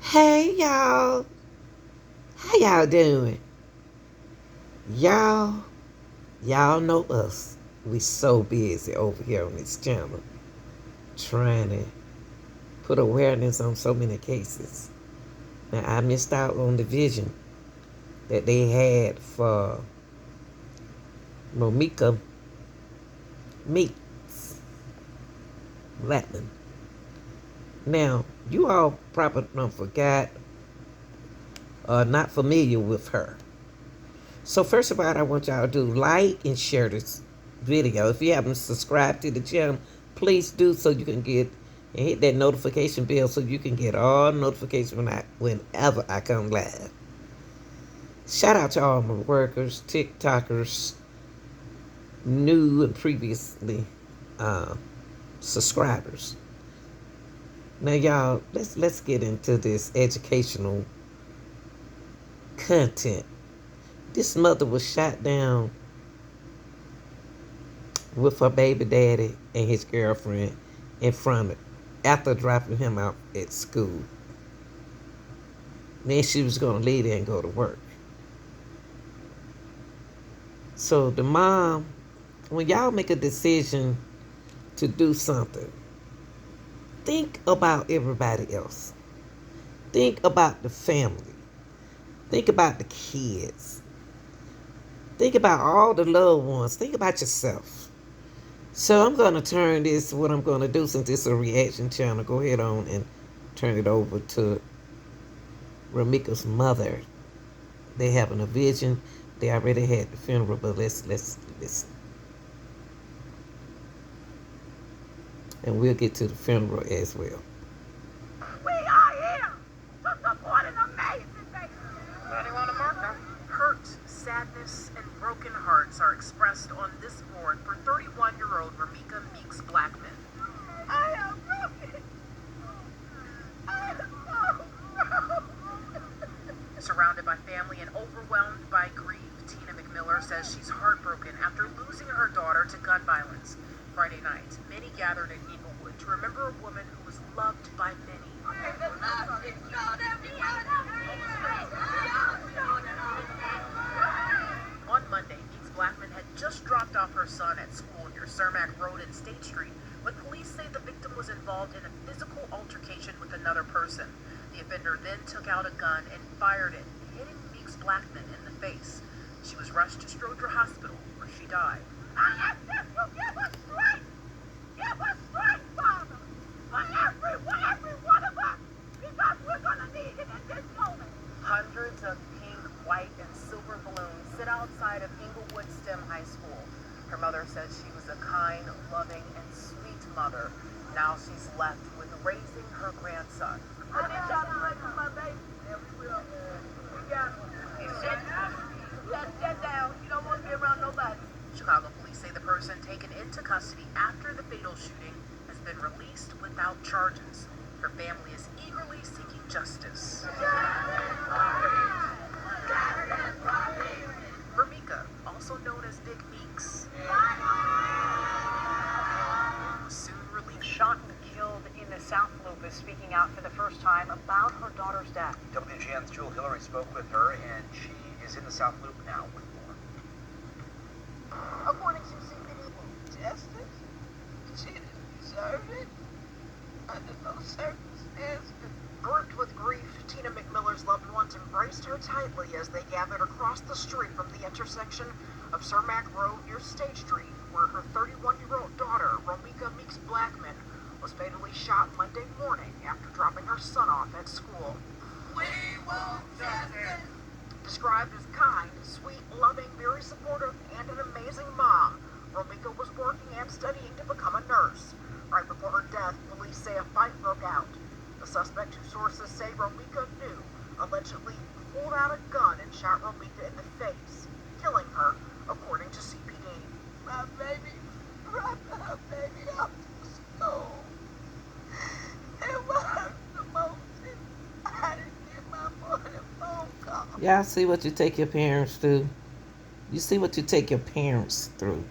Hey y'all, how y'all doing? Y'all, y'all know us. We so busy over here on this channel trying to put awareness on so many cases. Now I missed out on the vision that they had for Romeeca Meeks Latin. Now you all probably don't forgot or not familiar with her. So first of all, I want y'all to do like and share this video. If you haven't subscribed to the channel, please do so you can get and hit that notification bell so you can get all notifications whenever I come live. Shout out to all my workers, TikTokers, new and previously uh, subscribers. Now y'all, let's get into this educational content. This mother was shot down with her baby daddy and his girlfriend in front of after dropping him out at school. Then she was going to leave there and go to work. So the mom, when y'all make a decision to do something, think about everybody else. Think about the family. Think about the kids. Think about all the loved ones. Think about yourself. So I'm going to turn this, what I'm going to do since it's a reaction channel, go ahead on and turn it over to Romeeca's mother. They having a vision. They already had the funeral, but let's listen. And we'll get to the funeral as well. We are here to support an amazing baby. Anyone a marker? Hurt, sadness, and broken hearts are expressed on this board for 31-year-old Romeeca Meeks Blackman. I am broken. I am so broken. Surrounded by family and overwhelmed by grief, Tina McMiller says she's heartbroken after losing her daughter to gun violence. Friday night, many gathered in Inglewood to remember a woman who was loved by many. On Monday, Meeks Blackman had just dropped off her son at school near Cermak Road and State Street when police say the victim was involved in a physical altercation with another person. The offender then took out a gun and fired it, hitting Meeks Blackman in the face. She was rushed to Stroger Hospital, where she died. I ask that you give us strength! Give us strength, Father! For every one of us! Because we're gonna need it in this moment! Hundreds of pink, white, and silver balloons sit outside of Inglewood STEM High School. Her mother says she was a kind, loving, and sweet mother. Now she's left with raising her grandson. I need y'all to pray for my baby. Yeah, we will. We got him. Sit down. You don't want to be around nobody. Chicago police say the person taken into custody after the fatal shooting has been released without charges. Her family is eagerly seeking justice. Romeeca, also known as Big Meeks, was soon released. Shot and killed in the South Loop is speaking out for the first time about her daughter's death. WGN's Jewel Hillary spoke with her, and she is in the South Loop now with more. According to CPD, justice, she didn't deserve it under those circumstances. Gripped with grief, Tina McMiller's loved ones embraced her tightly as they gathered across the street from the intersection of Cermak Road near State Street, where her 31-year-old daughter, Romeeca Meeks Blackman, was fatally shot Monday morning after dropping her son off at school. We want justice! Described as kind, sweet, loving, very supportive, and an amazing mom, Romeeca was working and studying to become a nurse. Right before her death, police say a fight broke out. The suspect, who sources say Romeeca knew, allegedly pulled out a gun and shot Romeeca in the face, killing her, according to CPD. My baby dropped her baby off to school. It was the most. I didn't get my morning phone call. Y'all see what you take your parents through? You see what you take your parents through.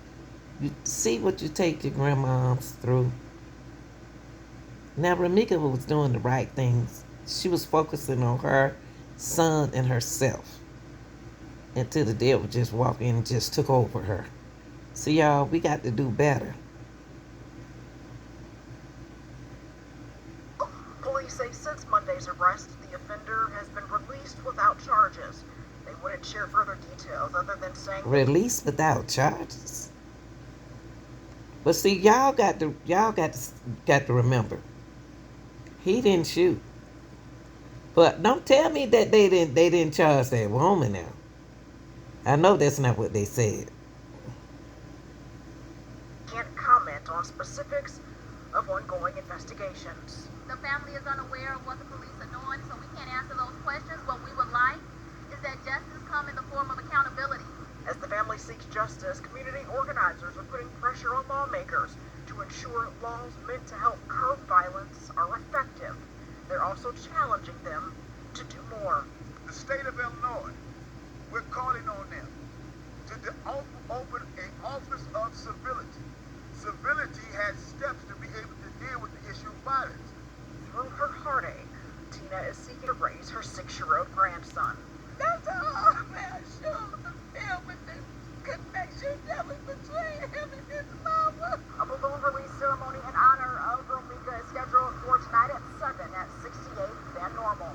You see what you take your grandmoms through. Now, Romeeca was doing the right things. She was focusing on her son and herself until the devil just walked in and just took over her. So, y'all, we got to do better. Police say since Monday's arrest, the offender has been released without charges. They wouldn't share further details other than saying Released without charges. But see, y'all got to remember, he didn't shoot. But don't tell me that they didn't charge that woman now. I know that's not what they said. can't comment on specifics of ongoing investigations. The family is unaware of what the police are doing, so we can't answer those questions. What we would like is that justice come in the form of accountability. As the family seeks justice, community organizers are putting pressure on lawmakers to ensure laws meant to help curb violence are effective. They're also challenging them to do more. The state of Illinois, we're calling on them to open an office of civility. Civility has steps to be able to deal with the issue of violence. Through her heartache, Tina is seeking to raise her 6-year-old grandson. That's all man sure feel with the connection that was between him and his mama. A balloon release ceremony in honor of Romeeca is scheduled for tonight at 7 at 68 Van Normal.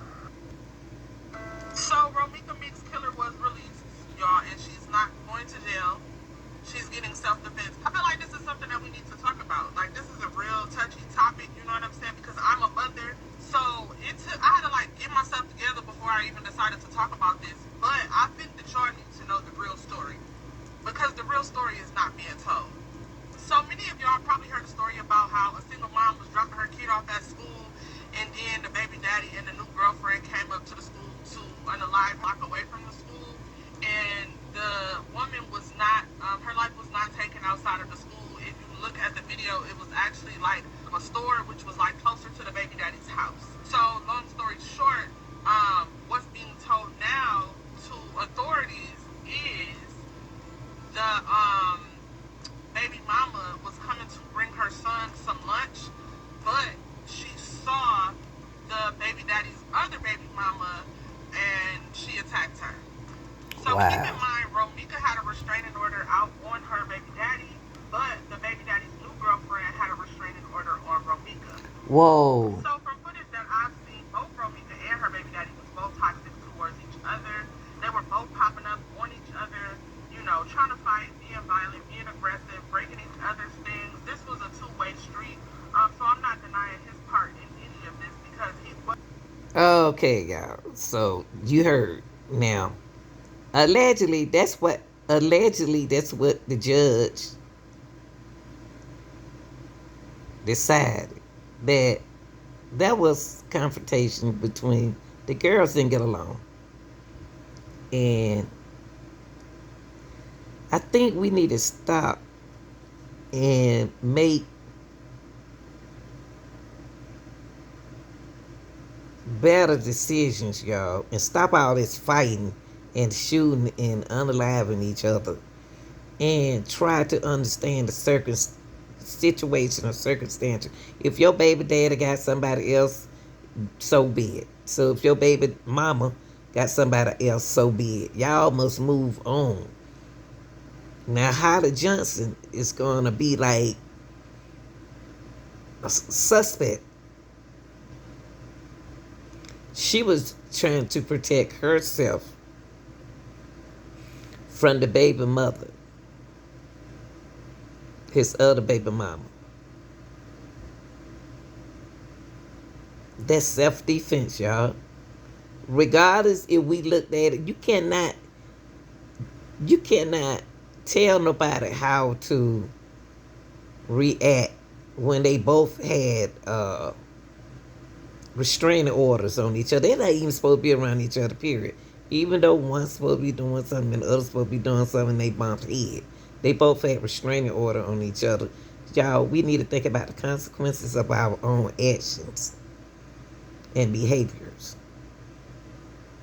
So Romeeca Meeks' killer was released, y'all, and she's not going to jail. She's getting self-defense. I feel like this is something that we need to talk about. Like, this is a real touchy topic, you know what I'm saying? Because I'm a mother, so I had to get myself together before I even decided to talk about this. But I think that y'all need to know the real story, because the real story is not being told. So many of y'all probably heard a story about how a single mom was dropping her kid off at school, and then the baby daddy and the new girlfriend came up to the school to unalive block away from the school, and the woman was not, her life was not taken outside of the school. If you look at the video, it was actually a store which was closer to the baby daddy's house. So long story short, what's being told now to authorities is the baby mama was coming to bring her son some lunch, but she saw the baby daddy's other baby mama and she attacked her. So Wow. keep in mind, Romeeca had a restraining order out on her baby daddy, but the baby daddy's new girlfriend had a restraining order on Romeeca. Whoa. So from footage that I've seen, both Romeeca and her baby daddy was both toxic towards each other. They were both popping up on each other, trying to fight, being violent, being aggressive, breaking each other's things. This was a two-way street. So I'm not denying his part in any of this because he was. Okay, y'all. So you heard now. Allegedly, that's what the judge decided, that was confrontation between the girls didn't get along. And I think we need to stop and make better decisions, y'all, and stop all this fighting and shooting and unaliving each other, and try to understand the situation or circumstance. If your baby daddy got somebody else, so be it. So if your baby mama got somebody else, so be it. Y'all must move on. Now, Holly Johnson is going to be like a suspect. She was trying to protect herself from the baby mother, his other baby mama. That's self-defense, y'all. Regardless if we looked at it, you cannot tell nobody how to react when they both had restraining orders on each other. They're not even supposed to be around each other, period. Even though one's supposed to be doing something and the other's supposed to be doing something, they bumped head. They both had restraining order on each other. Y'all, we need to think about the consequences of our own actions and behaviors.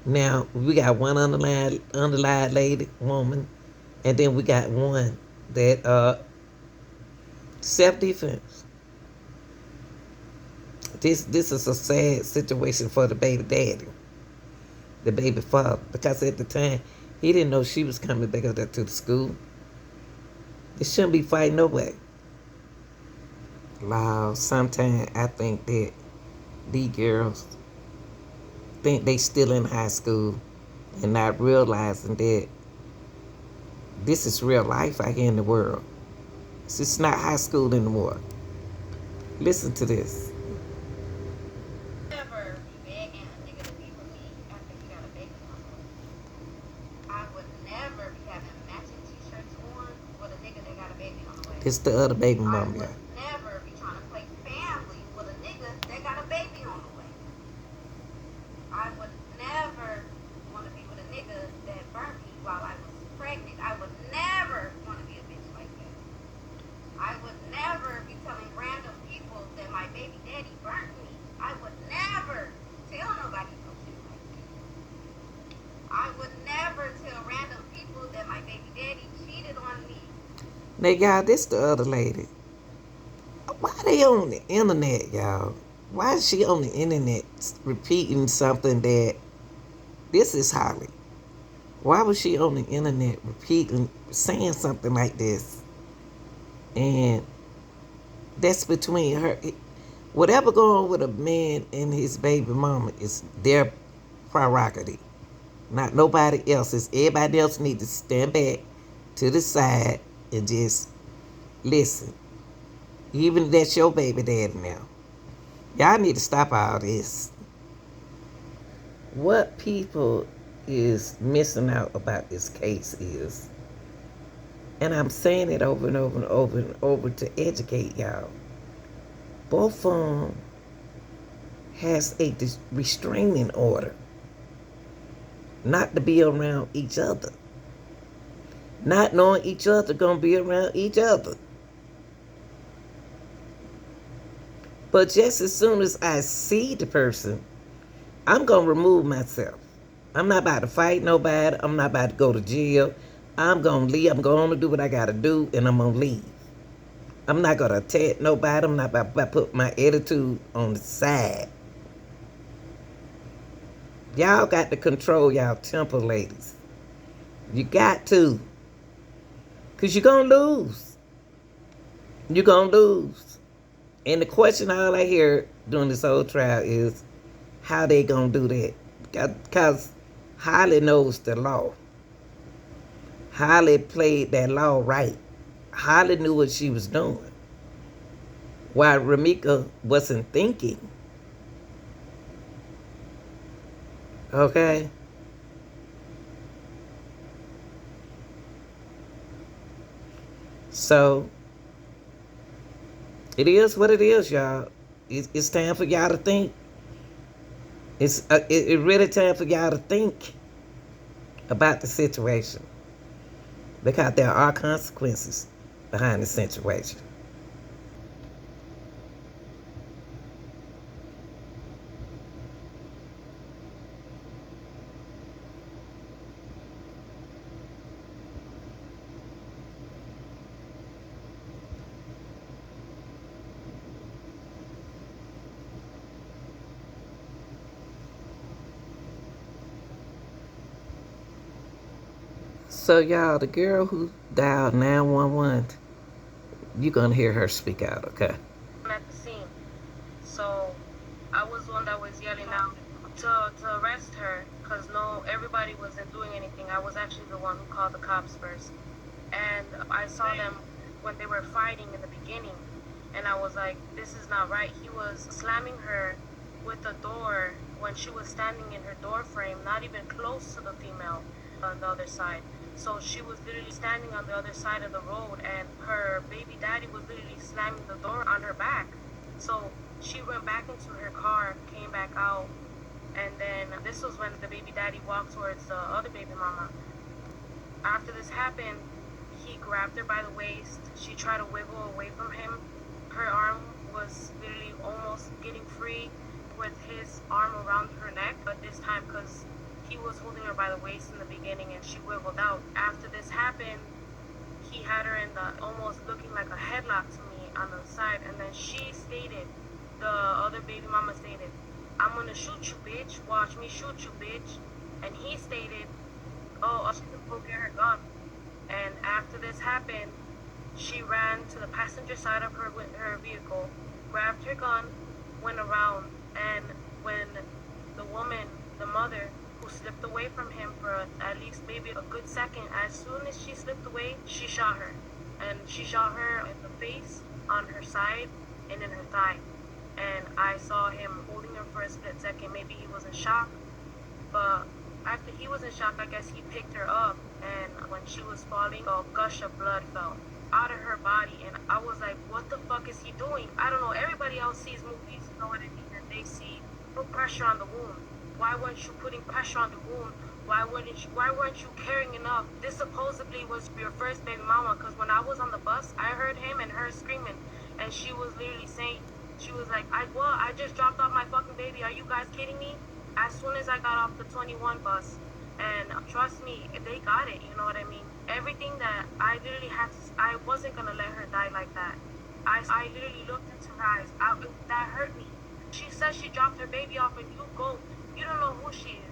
Now, we got one underlined lady, woman, and then we got one that self-defense. This is a sad situation for the baby daddy, the baby father, because at the time he didn't know she was coming back up there to the school. They shouldn't be fighting nobody. Wow, sometimes I think that these girls think they still in high school and not realizing that this is real life out here in the world. This is not high school anymore. Listen to this. Never be begging a nigga to be with me after he got a baby on the way. I would never be having matching t-shirts on with a nigga that got a baby on the way. This the other baby I mama, would y'all. never be trying to play family with a nigga that got a baby on the way. I would never want to be with a nigga that burnt me while I was pregnant. I would never want to be a bitch like that. I would never be telling random people that my baby daddy burnt me. I would never tell nobody no shit like that. I would never tell random people that my baby daddy cheated on me. Now, y'all, this the other lady. Why they on the internet, y'all? Why is she on the internet repeating something that this is Holly? Why was she on the internet repeating, saying something like this? And that's between her. Whatever going on with a man and his baby mama is their prerogative, not nobody else's. Everybody else need to stand back to the side and just listen. Even if that's your baby daddy now. Y'all need to stop all this. What people is missing out about this case is, and I'm saying it over and over and over and over to educate y'all, both of them has a restraining order not to be around each other. Not knowing each other gonna be around each other. But just as soon as I see the person, I'm gonna remove myself. I'm not about to fight nobody. I'm not about to go to jail. I'm gonna leave. I'm gonna do what I gotta do, and I'm gonna leave. I'm not gonna attack nobody. I'm not about to put my attitude on the side. Y'all got to control y'all temper, ladies. You got to. Because you're going to lose. You're going to lose. And the question all I hear during this whole trial is how they going to do that. Because Holly knows the law. Holly played that law right. Holly knew what she was doing. While Romeeca wasn't thinking. Okay? So, it is what it is, y'all. It's time for y'all to think. It's really time for y'all to think about the situation. Because there are consequences behind the situation. So, y'all, the girl who dialed 911, you're going to hear her speak out, okay? I'm at the scene. So I was the one that was yelling out to arrest her because no, everybody wasn't doing anything. I was actually the one who called the cops first. And I saw them when they were fighting in the beginning. And I was like, this is not right. He was slamming her with the door when she was standing in her door frame, not even close to the female on the other side. So she was literally standing on the other side of the road, and her baby daddy was literally slamming the door on her back. So she went back into her car, came back out, and then this was when the baby daddy walked towards the other baby mama. After this happened, he grabbed her by the waist. She tried to wiggle away from him. Her arm was literally almost getting free with his arm around her neck, but this time because he was holding her by the waist in the beginning and she wiggled out. After this happened, he had her in the almost looking like a headlock to me on the side, and then she stated the other baby mama stated, "I'm gonna shoot you, bitch. Watch me shoot you, bitch." And he stated, "Oh, she's gonna go get her gun." And after this happened, she ran to the passenger side of her vehicle, grabbed her gun, went around, and when the woman, the mother, who slipped away from him for at least maybe a good second, as soon as she slipped away, she shot her. And she shot her in the face, on her side, and in her thigh. And I saw him holding her for a split second. Maybe he was in shock, but after he was in shock, I guess he picked her up, and when she was falling, a gush of blood fell out of her body, and I was like, what the fuck is he doing? I don't know, everybody else sees movies, you know what I mean, and they see, put pressure on the wound. Why weren't you putting pressure on the wound? Why weren't you caring enough? This supposedly was your first baby mama, because when I was on the bus, I heard him and her screaming, and she was literally saying, she was like, I just dropped off my fucking baby, are you guys kidding me? As soon as I got off the 21 bus, and trust me, they got it, you know what I mean? Everything that I literally had to, I wasn't gonna let her die like that. I literally looked into her eyes. That hurt me. She says she dropped her baby off and you don't know who she is.